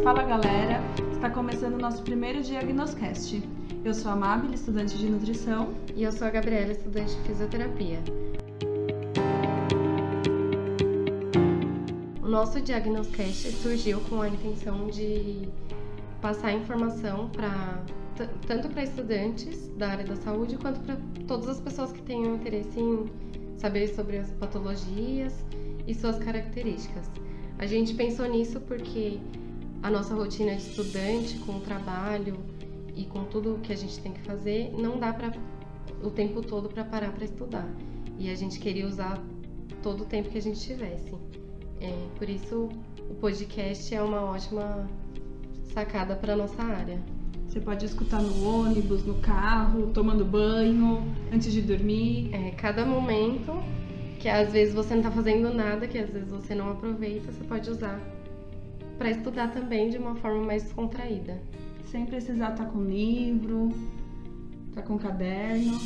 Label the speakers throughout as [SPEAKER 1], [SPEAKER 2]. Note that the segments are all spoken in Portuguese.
[SPEAKER 1] Fala galera, está começando o nosso primeiro Diagnoscast. Eu sou a Mabel, estudante de nutrição.
[SPEAKER 2] E eu sou a Gabriela, estudante de fisioterapia. O nosso Diagnoscast surgiu com a intenção de passar informação tanto para estudantes da área da saúde quanto para todas as pessoas que tenham interesse em saber sobre as patologias e suas características. A gente pensou nisso porque a nossa rotina de estudante, com o trabalho e com tudo que a gente tem que fazer, não dá o tempo todo para parar para estudar. E a gente queria usar todo o tempo que a gente tivesse. Por isso, o podcast é uma ótima sacada para a nossa área.
[SPEAKER 1] Você pode escutar no ônibus, no carro, tomando banho, antes de dormir.
[SPEAKER 2] Cada momento que às vezes você não está fazendo nada, que às vezes você não aproveita, você pode usar para estudar também de uma forma mais descontraída.
[SPEAKER 1] Sem precisar estar com livro, estar com caderno.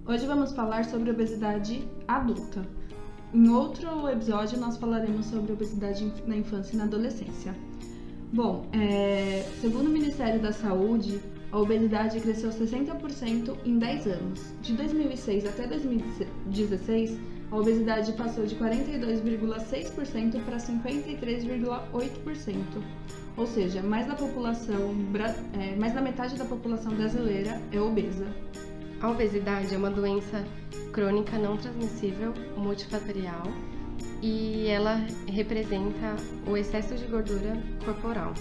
[SPEAKER 1] Hoje vamos falar sobre obesidade adulta. Em outro episódio nós falaremos sobre obesidade na infância e na adolescência. Bom, segundo o Ministério da Saúde, a obesidade cresceu 60% em 10 anos. De 2006 até 2016, a obesidade passou de 42,6% para 53,8%. Ou seja, mais da metade da população brasileira é obesa.
[SPEAKER 2] A obesidade é uma doença crônica não transmissível, multifatorial, e ela representa o excesso de gordura corporal.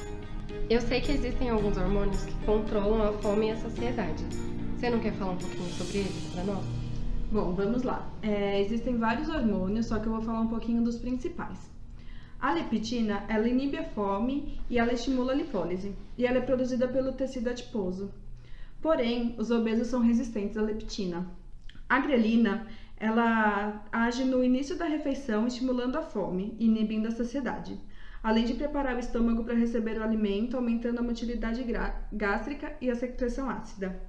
[SPEAKER 2] Eu sei que existem alguns hormônios que controlam a fome e a saciedade. Você não quer falar um pouquinho sobre eles para nós?
[SPEAKER 1] Bom, vamos lá. Existem vários hormônios, só que eu vou falar um pouquinho dos principais. A leptina, ela inibe a fome e ela estimula a lipólise. E ela é produzida pelo tecido adiposo. Porém, os obesos são resistentes à leptina. A grelina, ela age no início da refeição, estimulando a fome e inibindo a saciedade, além de preparar o estômago para receber o alimento, aumentando a motilidade gástrica e a secreção ácida.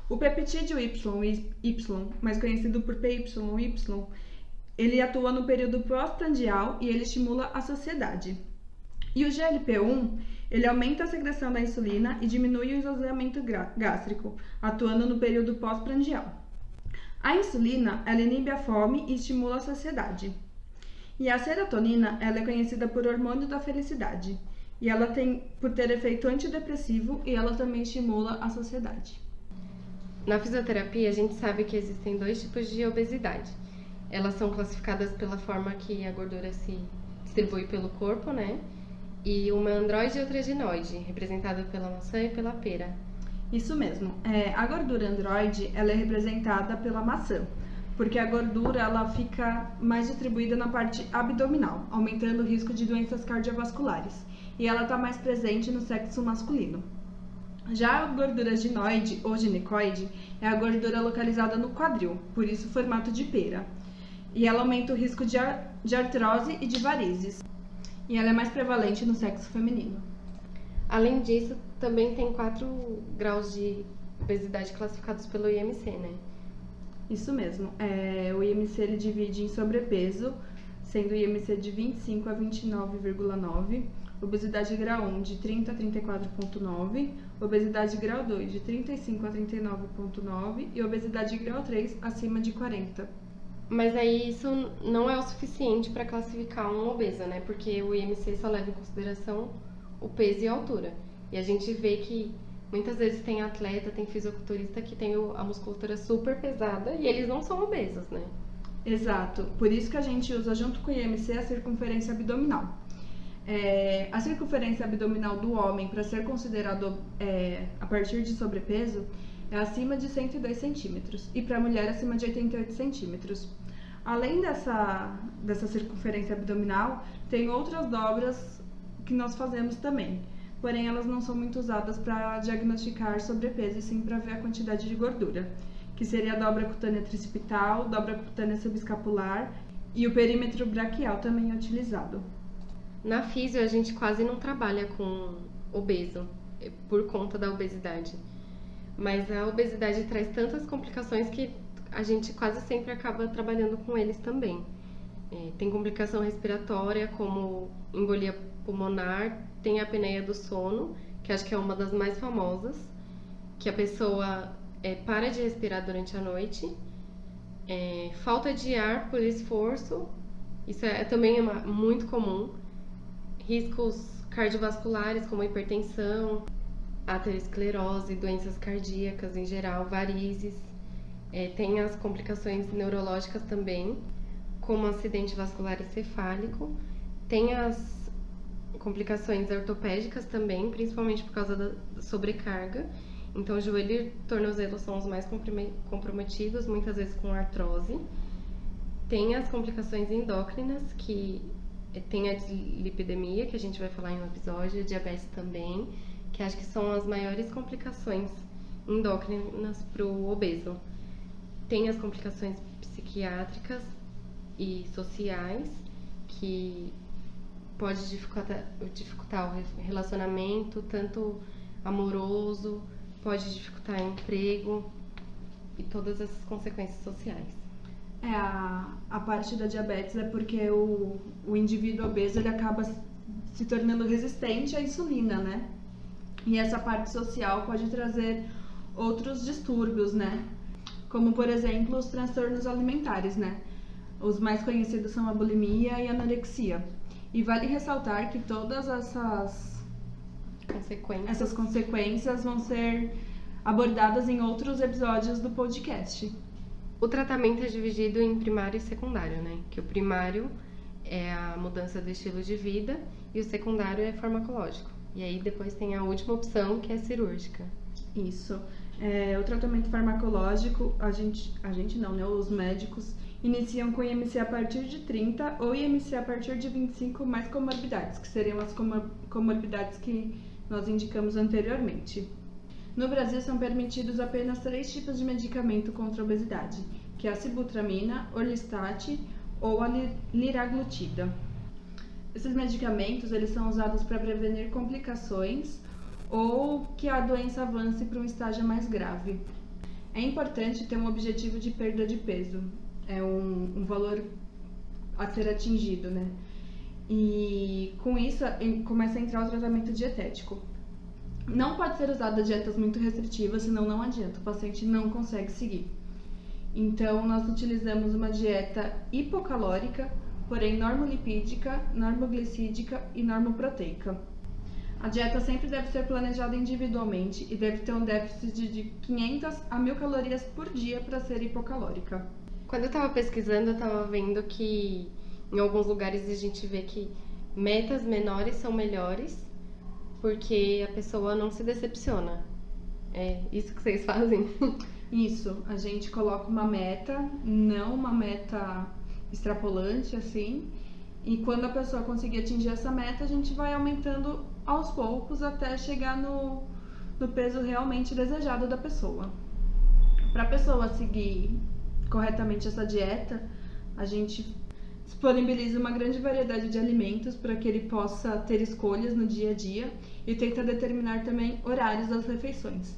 [SPEAKER 1] O peptídeo YY, mais conhecido por PYY, ele atua no período pós-prandial e ele estimula a saciedade. E o GLP-1, ele aumenta a secreção da insulina e diminui o esvaziamento gástrico, atuando no período pós-prandial. A insulina, ela inibe a fome e estimula a saciedade. E a serotonina, ela é conhecida por hormônio da felicidade. E ela tem por ter efeito antidepressivo e ela também estimula a saciedade.
[SPEAKER 2] Na fisioterapia, a gente sabe que existem dois tipos de obesidade. Elas são classificadas pela forma que a gordura se distribui pelo corpo, né? E uma androide e outra ginoide, representada pela maçã e pela pera.
[SPEAKER 1] Isso mesmo. A gordura androide, ela é representada pela maçã, porque a gordura ela fica mais distribuída na parte abdominal, aumentando o risco de doenças cardiovasculares, e ela está mais presente no sexo masculino. Já a gordura ginoide ou ginecoide é a gordura localizada no quadril, por isso o formato de pera, e ela aumenta o risco de artrose e de varizes, e ela é mais prevalente no sexo feminino.
[SPEAKER 2] Além disso, também tem 4 graus de obesidade classificados pelo IMC, né?
[SPEAKER 1] Isso mesmo. O IMC ele divide em sobrepeso, sendo o IMC de 25 a 29,9, obesidade grau 1 de 30 a 34,9, obesidade grau 2 de 35 a 39,9 e obesidade grau 3 acima de 40.
[SPEAKER 2] Mas aí isso não é o suficiente para classificar um obeso, né? Porque o IMC só leva em consideração o peso e a altura. E a gente vê que muitas vezes tem atleta, tem fisiculturista que tem a musculatura super pesada e eles não são obesos, né?
[SPEAKER 1] Exato. Por isso que a gente usa junto com o IMC a circunferência abdominal. A circunferência abdominal do homem, para ser considerado a partir de sobrepeso, é acima de 102 centímetros e para a mulher acima de 88 centímetros. Além dessa circunferência abdominal, tem outras dobras que nós fazemos também, porém elas não são muito usadas para diagnosticar sobrepeso, e sim para ver a quantidade de gordura, que seria a dobra cutânea tricipital, dobra cutânea subescapular e o perímetro braquial também é utilizado.
[SPEAKER 2] Na físio, a gente quase não trabalha com obeso, por conta da obesidade. Mas a obesidade traz tantas complicações que a gente quase sempre acaba trabalhando com eles também. Tem complicação respiratória, como embolia pulmonar, tem a apneia do sono, que acho que é uma das mais famosas, que a pessoa para de respirar durante a noite, falta de ar por esforço, isso também é muito comum, riscos cardiovasculares como hipertensão, aterosclerose, doenças cardíacas em geral, varizes, tem as complicações neurológicas também, como acidente vascular encefálico, tem as complicações ortopédicas também, principalmente por causa da sobrecarga. Então, joelho e tornozelo são os mais comprometidos, muitas vezes com artrose. Tem as complicações endócrinas, que tem a dislipidemia, que a gente vai falar em um episódio, a diabetes também, que acho que são as maiores complicações endócrinas para o obeso. Tem as complicações psiquiátricas e sociais, que pode dificultar o relacionamento, tanto amoroso, pode dificultar o emprego e todas essas consequências sociais.
[SPEAKER 1] A parte da diabetes é porque o indivíduo obeso ele acaba se tornando resistente à insulina, né? E essa parte social pode trazer outros distúrbios, né? Como, por exemplo, os transtornos alimentares, né? Os mais conhecidos são a bulimia e a anorexia. E vale ressaltar que todas essas consequências vão ser abordadas em outros episódios do podcast.
[SPEAKER 2] O tratamento é dividido em primário e secundário, né? Que o primário é a mudança do estilo de vida e o secundário é farmacológico. E aí depois tem a última opção, que é cirúrgica.
[SPEAKER 1] Isso. O tratamento farmacológico, a gente não, né? Os médicos iniciam com IMC a partir de 30 ou IMC a partir de 25 mais comorbidades, que seriam as comorbidades que nós indicamos anteriormente. No Brasil são permitidos apenas 3 tipos de medicamento contra a obesidade, que é a sibutramina, orlistat ou a liraglutida. Esses medicamentos eles são usados para prevenir complicações ou que a doença avance para um estágio mais grave. É importante ter um objetivo de perda de peso, é um valor a ser atingido, né? E com isso começa a entrar o tratamento dietético. Não pode ser usada dietas muito restritivas, senão não adianta, o paciente não consegue seguir. Então, nós utilizamos uma dieta hipocalórica, porém normolipídica, normoglicídica e normoproteica. A dieta sempre deve ser planejada individualmente e deve ter um déficit de 500 a 1000 calorias por dia para ser hipocalórica.
[SPEAKER 2] Quando eu estava pesquisando, eu estava vendo que em alguns lugares a gente vê que metas menores são melhores, porque a pessoa não se decepciona. É isso que vocês fazem?
[SPEAKER 1] Isso, a gente coloca uma meta, não uma meta extrapolante assim, e quando a pessoa conseguir atingir essa meta, a gente vai aumentando aos poucos até chegar no peso realmente desejado da pessoa. Para a pessoa seguir corretamente essa dieta, a gente disponibiliza uma grande variedade de alimentos para que ele possa ter escolhas no dia a dia e tenta determinar também horários das refeições.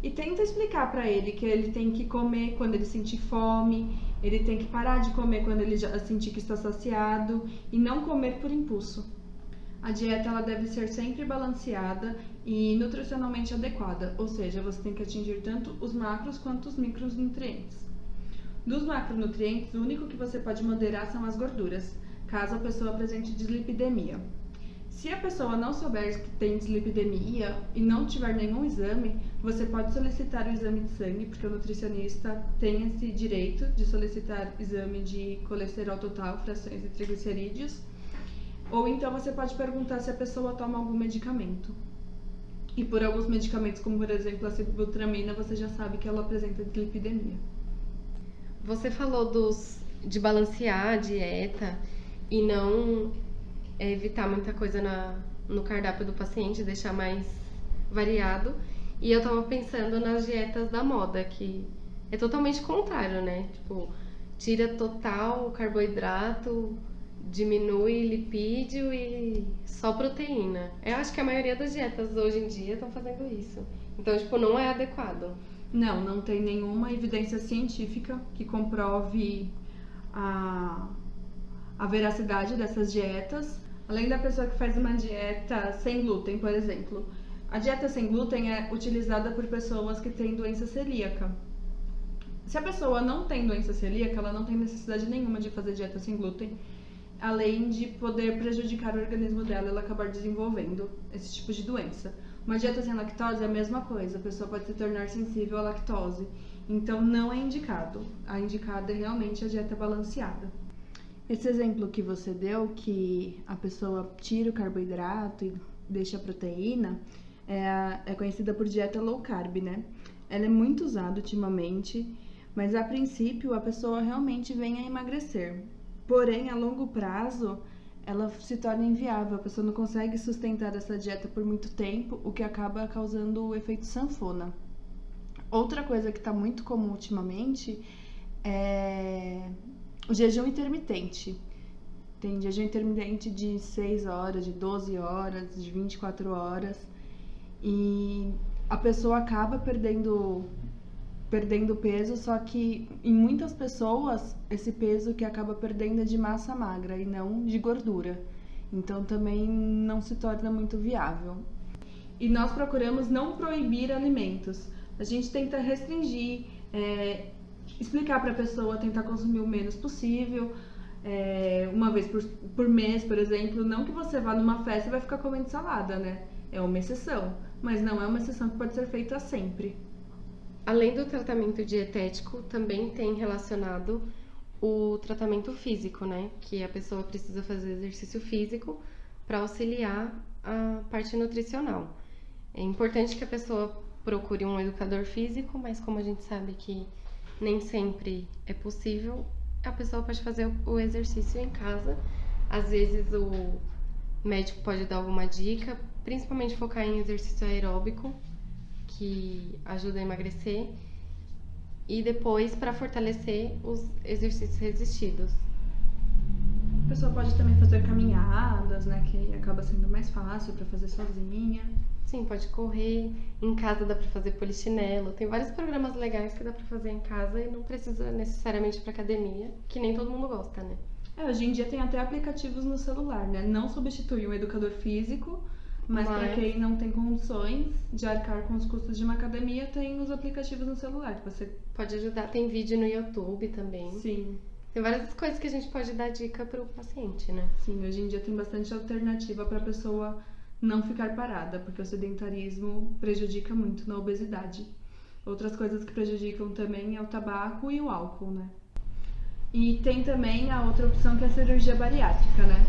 [SPEAKER 1] E tenta explicar para ele que ele tem que comer quando ele sentir fome, ele tem que parar de comer quando ele já sentir que está saciado e não comer por impulso. A dieta ela deve ser sempre balanceada e nutricionalmente adequada, ou seja, você tem que atingir tanto os macros quanto os micronutrientes. Dos macronutrientes, o único que você pode moderar são as gorduras, caso a pessoa apresente dislipidemia. Se a pessoa não souber que tem dislipidemia e não tiver nenhum exame, você pode solicitar o exame de sangue, porque o nutricionista tem esse direito de solicitar exame de colesterol total, frações e triglicerídeos. Ou então você pode perguntar se a pessoa toma algum medicamento. E por alguns medicamentos, como por exemplo a sibutramina, você já sabe que ela apresenta dislipidemia.
[SPEAKER 2] Você falou de balancear a dieta e não evitar muita coisa no cardápio do paciente, deixar mais variado. E eu tava pensando nas dietas da moda, que é totalmente contrário, né? Tipo, tira total o carboidrato, diminui lipídio e só proteína. Eu acho que a maioria das dietas hoje em dia estão fazendo isso. Então, tipo, não é adequado.
[SPEAKER 1] Não tem nenhuma evidência científica que comprove a veracidade dessas dietas. Além da pessoa que faz uma dieta sem glúten, por exemplo. A dieta sem glúten é utilizada por pessoas que têm doença celíaca. Se a pessoa não tem doença celíaca, ela não tem necessidade nenhuma de fazer dieta sem glúten, além de poder prejudicar o organismo dela e ela acabar desenvolvendo esse tipo de doença. Uma dieta sem lactose é a mesma coisa, a pessoa pode se tornar sensível à lactose. Então não é indicado. A indicada é realmente a dieta balanceada. Esse exemplo que você deu, que a pessoa tira o carboidrato e deixa a proteína, é conhecida por dieta low carb, né? Ela é muito usada ultimamente, mas a princípio a pessoa realmente vem a emagrecer. Porém, a longo prazo, ela se torna inviável, a pessoa não consegue sustentar essa dieta por muito tempo, o que acaba causando o efeito sanfona. Outra coisa que está muito comum ultimamente é o jejum intermitente. Tem jejum intermitente de 6 horas, de 12 horas, de 24 horas. E a pessoa acaba perdendo peso, só que em muitas pessoas esse peso que acaba perdendo é de massa magra e não de gordura. Então também não se torna muito viável. E nós procuramos não proibir alimentos. A gente tenta restringir, explicar para a pessoa tentar consumir o menos possível, uma vez por mês, por exemplo. Não que você vá numa festa e vai ficar comendo salada, né? É uma exceção, mas não é uma exceção que pode ser feita sempre.
[SPEAKER 2] Além do tratamento dietético, também tem relacionado o tratamento físico, né? Que a pessoa precisa fazer exercício físico para auxiliar a parte nutricional. É importante que a pessoa procure um educador físico, mas como a gente sabe que nem sempre é possível, a pessoa pode fazer o exercício em casa. Às vezes o médico pode dar alguma dica, principalmente focar em exercício aeróbico, que ajuda a emagrecer, e depois para fortalecer os exercícios resistidos.
[SPEAKER 1] A pessoa pode também fazer caminhadas, né, que acaba sendo mais fácil para fazer sozinha.
[SPEAKER 2] Sim, pode correr, em casa dá para fazer polichinelo, tem vários programas legais que dá para fazer em casa e não precisa necessariamente ir para academia, que nem todo mundo gosta, né?
[SPEAKER 1] Hoje em dia tem até aplicativos no celular, né? Não substitui um educador físico, mas para quem não tem condições de arcar com os custos de uma academia, tem os aplicativos no celular. Você
[SPEAKER 2] pode ajudar, tem vídeo no YouTube também.
[SPEAKER 1] Sim.
[SPEAKER 2] Tem várias coisas que a gente pode dar dica pro paciente, né?
[SPEAKER 1] Sim, hoje em dia tem bastante alternativa para a pessoa não ficar parada, porque o sedentarismo prejudica muito na obesidade. Outras coisas que prejudicam também é o tabaco e o álcool, né? E tem também a outra opção que é a cirurgia bariátrica, né?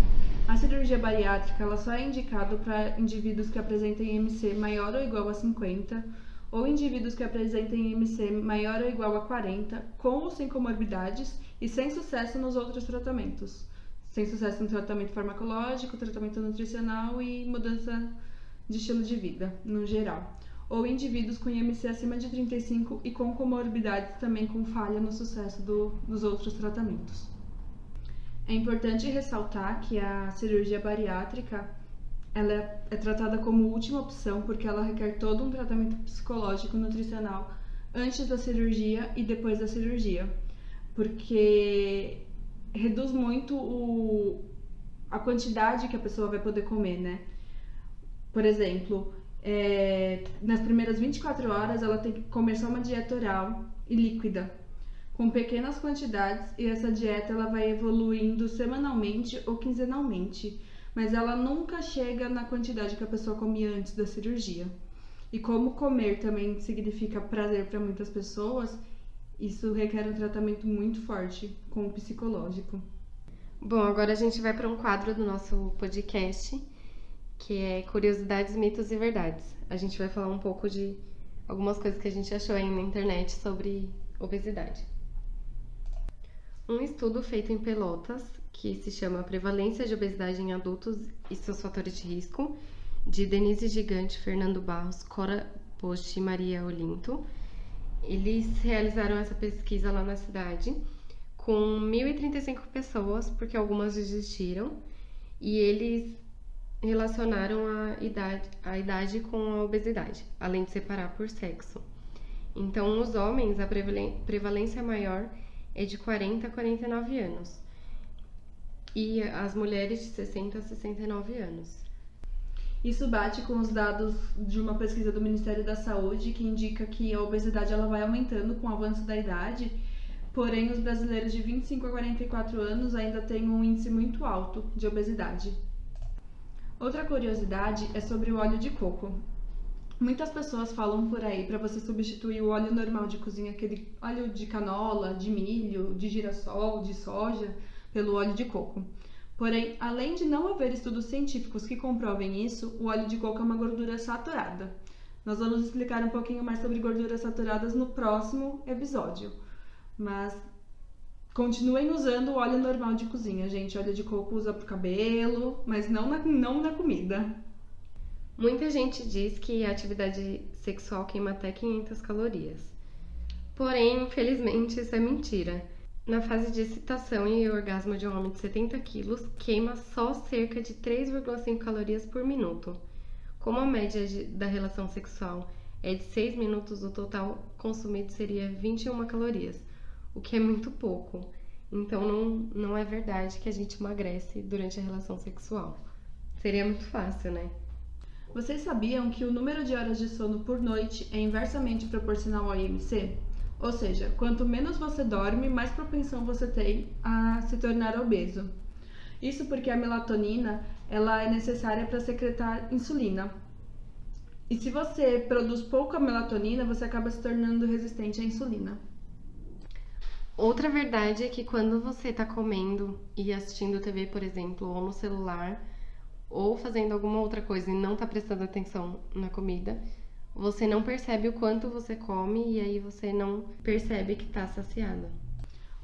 [SPEAKER 1] A cirurgia bariátrica ela só é indicada para indivíduos que apresentem IMC maior ou igual a 50 ou indivíduos que apresentem IMC maior ou igual a 40 com ou sem comorbidades e sem sucesso nos outros tratamentos. Sem sucesso no tratamento farmacológico, tratamento nutricional e mudança de estilo de vida, no geral. Ou indivíduos com IMC acima de 35 e com comorbidades também com falha no sucesso dos outros tratamentos. É importante ressaltar que a cirurgia bariátrica ela é tratada como última opção porque ela requer todo um tratamento psicológico e nutricional antes da cirurgia e depois da cirurgia, porque reduz muito a quantidade que a pessoa vai poder comer, né? Por exemplo, nas primeiras 24 horas ela tem que comer só uma dieta oral e líquida, com pequenas quantidades, e essa dieta ela vai evoluindo semanalmente ou quinzenalmente, mas ela nunca chega na quantidade que a pessoa comia antes da cirurgia. E como comer também significa prazer para muitas pessoas, isso requer um tratamento muito forte com o psicológico.
[SPEAKER 2] Bom, agora a gente vai para um quadro do nosso podcast, que é Curiosidades, Mitos e Verdades. A gente vai falar um pouco de algumas coisas que a gente achou aí na internet sobre obesidade. Um estudo feito em Pelotas, que se chama Prevalência de Obesidade em Adultos e seus Fatores de Risco, de Denise Gigante, Fernando Barros, Cora Post e Maria Olinto. Eles realizaram essa pesquisa lá na cidade com 1.035 pessoas, porque algumas desistiram, e eles relacionaram a idade com a obesidade, além de separar por sexo. Então, os homens, a prevalência maior é de 40 a 49 anos, e as mulheres de 60 a 69 anos.
[SPEAKER 1] Isso bate com os dados de uma pesquisa do Ministério da Saúde, que indica que a obesidade ela vai aumentando com o avanço da idade, porém os brasileiros de 25 a 44 anos ainda têm um índice muito alto de obesidade. Outra curiosidade é sobre o óleo de coco. Muitas pessoas falam por aí para você substituir o óleo normal de cozinha, aquele óleo de canola, de milho, de girassol, de soja, pelo óleo de coco. Porém, além de não haver estudos científicos que comprovem isso, o óleo de coco é uma gordura saturada. Nós vamos explicar um pouquinho mais sobre gorduras saturadas no próximo episódio. Mas continuem usando o óleo normal de cozinha, gente. Óleo de coco usa pro cabelo, mas não na comida.
[SPEAKER 2] Muita gente diz que a atividade sexual queima até 500 calorias. Porém, infelizmente, isso é mentira. Na fase de excitação e orgasmo de um homem de 70 quilos, queima só cerca de 3,5 calorias por minuto. Como a média da relação sexual é de 6 minutos, o total consumido seria 21 calorias, o que é muito pouco. Então não é verdade que a gente emagrece durante a relação sexual. Seria muito fácil, né?
[SPEAKER 1] Vocês sabiam que o número de horas de sono por noite é inversamente proporcional ao IMC? Ou seja, quanto menos você dorme, mais propensão você tem a se tornar obeso. Isso porque a melatonina ela é necessária para secretar insulina. E se você produz pouca melatonina, você acaba se tornando resistente à insulina.
[SPEAKER 2] Outra verdade é que quando você está comendo e assistindo TV, por exemplo, ou no celular, ou fazendo alguma outra coisa e não está prestando atenção na comida, você não percebe o quanto você come e aí você não percebe que está saciada.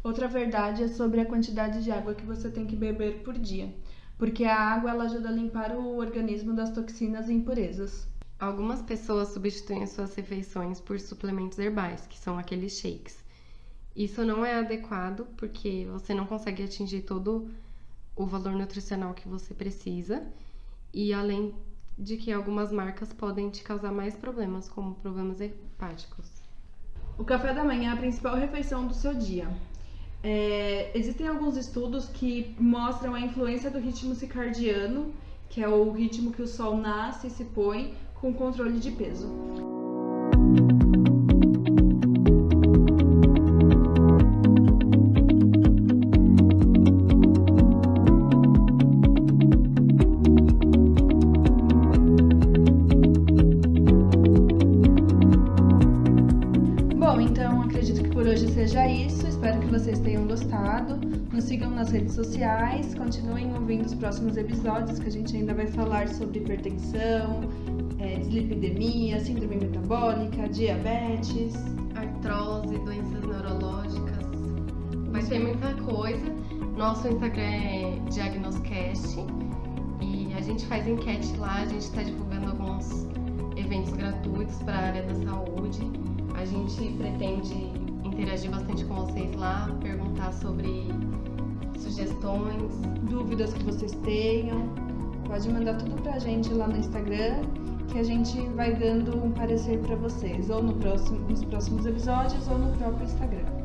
[SPEAKER 1] Outra verdade é sobre a quantidade de água que você tem que beber por dia, porque a água ela ajuda a limpar o organismo das toxinas e impurezas.
[SPEAKER 2] Algumas pessoas substituem suas refeições por suplementos herbais, que são aqueles shakes. Isso não é adequado porque você não consegue atingir todo o valor nutricional que você precisa e além de que algumas marcas podem te causar mais problemas, como problemas hepáticos.
[SPEAKER 1] O café da manhã é a principal refeição do seu dia. Existem alguns estudos que mostram a influência do ritmo circadiano, que é o ritmo que o sol nasce e se põe, com controle de peso. Seja isso, espero que vocês tenham gostado. Nos sigam nas redes sociais, continuem ouvindo os próximos episódios que a gente ainda vai falar sobre hipertensão, dislipidemia, síndrome metabólica, diabetes,
[SPEAKER 2] artrose, doenças neurológicas. Vai ter muita coisa. Nosso Instagram é Diagnoscast e a gente faz enquete lá, a gente está divulgando alguns eventos gratuitos para a área da saúde. A gente pretende interagir bastante com vocês lá, perguntar sobre sugestões,
[SPEAKER 1] dúvidas que vocês tenham. Pode mandar tudo pra gente lá no Instagram, que a gente vai dando um parecer para vocês, ou nos próximos episódios ou no próprio Instagram.